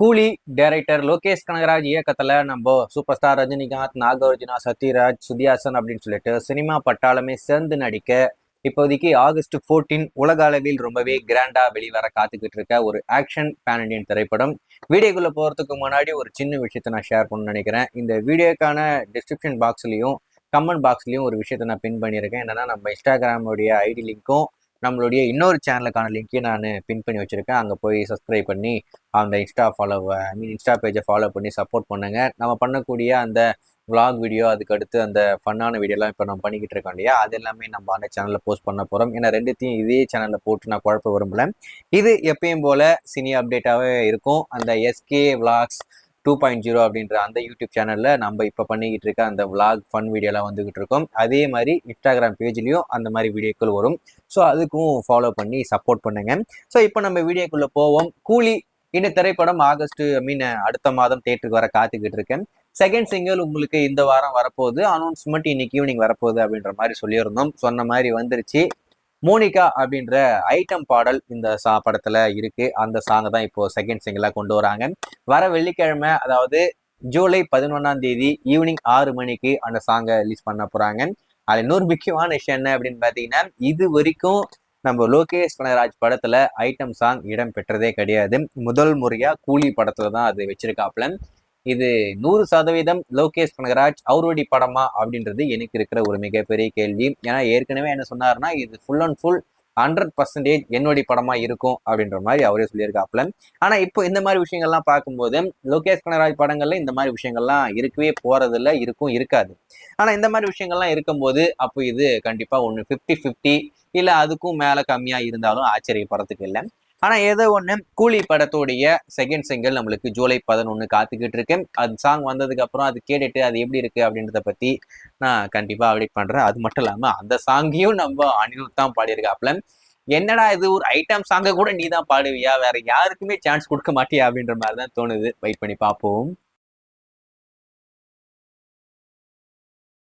கூலி டைரக்டர் லோகேஷ் கனகராஜ் இயக்கத்துல நம்ம சூப்பர் ஸ்டார் ரஜினிகாந்த், நாகார்ஜுனா, சத்யராஜ், சுதியாசன் அப்படின்னு சொல்லிட்டு சினிமா பட்டாளமே சேர்ந்து நடிக்க இப்போதைக்கு ஆகஸ்ட் 14 உலக அளவில் ரொம்பவே கிராண்டா வெளிவர காத்துக்கிட்டு இருக்க ஒரு ஆக்ஷன் பேன் இண்டியன் திரைப்படம். வீடியோக்குள்ள போறதுக்கு முன்னாடி ஒரு சின்ன விஷயத்த நான் ஷேர் பண்ண நினைக்கிறேன். இந்த வீடியோக்கான டிஸ்கிரிப்ஷன் பாக்ஸ்லயும் கமெண்ட் பாக்ஸ்லயும் ஒரு விஷயத்த நான் பின் பண்ணியிருக்கேன். என்னன்னா, நம்ம இன்ஸ்டாகிராமுடைய ஐடி லிங்க்கும் நம்மளுடைய இன்னொரு சேனலுக்கான லிங்க்கையும் நான் பின் பண்ணி வச்சிருக்கேன். அங்கே போய் சப்ஸ்கிரைப் பண்ணி அந்த இன்ஸ்டா பேஜை ஃபாலோ பண்ணி சப்போர்ட் பண்ணுங்க. நம்ம பண்ணக்கூடிய அந்த vlog வீடியோ, அதுக்கு அடுத்து அந்த ஃபன்னான வீடியோலாம் இப்போ நம்ம பண்ணிக்கிட்டு இருக்கோம் இல்லையா, அது எல்லாமே நம்ம அந்த சேனலில் போஸ்ட் பண்ண போகிறோம். ஏன்னா ரெண்டுத்தையும் இதே சேனலில் போட்டு நான் குழப்ப விரும்பல. இது எப்பயும் போல சினி அப்டேட்டாகவே இருக்கும். அந்த எஸ்கே விளாக்ஸ் 2.0 அப்படின்ற அந்த யூடியூப் சேனலில் நம்ம இப்போ பண்ணிக்கிட்டு இருக்க அந்த விளாக் ஃபன் வீடியோலாம் வந்துகிட்டு இருக்கோம். அதே மாதிரி இன்ஸ்டாகிராம் பேஜ்லேயும் அந்த மாதிரி வீடியோக்கள் வரும். ஸோ அதுக்கும் ஃபாலோ பண்ணி சப்போர்ட் பண்ணுங்க. ஸோ இப்போ நம்ம வீடியோக்குள்ளே போவோம். கூலி இந்த திரைப்படம் அடுத்த மாதம் தேட்டருக்கு வர காத்துக்கிட்டு இருக்கேன். செகண்ட் சிங்கிள் உங்களுக்கு இந்த வாரம் வரப்போகுது. அனௌன்ஸ்மெண்ட் இன்னைக்கு ஈவினிங் வரப்போகுது அப்படின்ற மாதிரி சொல்லியிருந்தோம். சொன்ன மாதிரி வந்துருச்சு. மோனிகா அப்படின்ற ஐட்டம் பாடல் இந்த படத்துல இருக்கு. அந்த சாங்கை தான் இப்போ செகண்ட் சிங்கிளா கொண்டு வராங்க. வர வெள்ளிக்கிழமை, அதாவது ஜூலை 11 ஈவினிங் 6 மணிக்கு அந்த சாங்கை ரிலீஸ் பண்ண போறாங்க. அது இன்னொரு முக்கியமான விஷயம் என்ன அப்படின்னு பாத்தீங்கன்னா, இது வரைக்கும் நம்ம லோகேஷ் கனகராஜ் படத்துல ஐட்டம் சாங் இடம் பெற்றதே கிடையாது. முதல் முறையா கூலி படத்துல தான் அது வச்சிருக்காப்ல. இது 100% லோகேஷ் கனகராஜ் அவருடைய படமா அப்படின்றது எனக்கு இருக்கிற ஒரு மிகப்பெரிய கேள்வி. ஏன்னா ஏற்கனவே என்ன சொன்னாருன்னா, இது ஃபுல் அண்ட் ஃபுல் 100% என்னுடைய படமா இருக்கும் அப்படின்ற மாதிரி அவரே சொல்லியிருக்காப்ல. ஆனா இப்போ இந்த மாதிரி விஷயங்கள்லாம் பார்க்கும்போது லோகேஷ் கனகராஜ் படங்கள்ல இந்த மாதிரி விஷயங்கள்லாம் இருக்கவே போறதில்ல, இருக்காது. ஆனா இந்த மாதிரி விஷயங்கள்லாம் இருக்கும்போது அப்போ இது கண்டிப்பா ஒன்று 50-50 இல்ல அதுக்கும் மேல கம்மியா இருந்தாலும் ஆச்சரியப்படுறதுக்கு இல்லை. ஆனா ஏதோ ஒண்ணு, கூலி படத்தோடைய செகண்ட் சிங்கிள் நம்மளுக்கு ஜூலை 11 காத்துக்கிட்டு இருக்கு. அது சாங் வந்ததுக்கு அப்புறம் அது கேட்டுட்டு அது எப்படி இருக்கு அப்படின்றத பத்தி நான் கண்டிப்பா அப்டேட் பண்றேன். அது மட்டும் இல்லாம அந்த சாங்கையும் நம்ம அனிருத் தான் பாடியிருக்காப்ல. என்னடா இது, ஒரு ஐட்டம் சாங்க கூட நீ தான் பாடுவியா, வேற யாருக்குமே சான்ஸ் கொடுக்க மாட்டியா அப்படின்ற மாதிரி தான் தோணுது. வெயிட் பண்ணி பார்ப்போம்.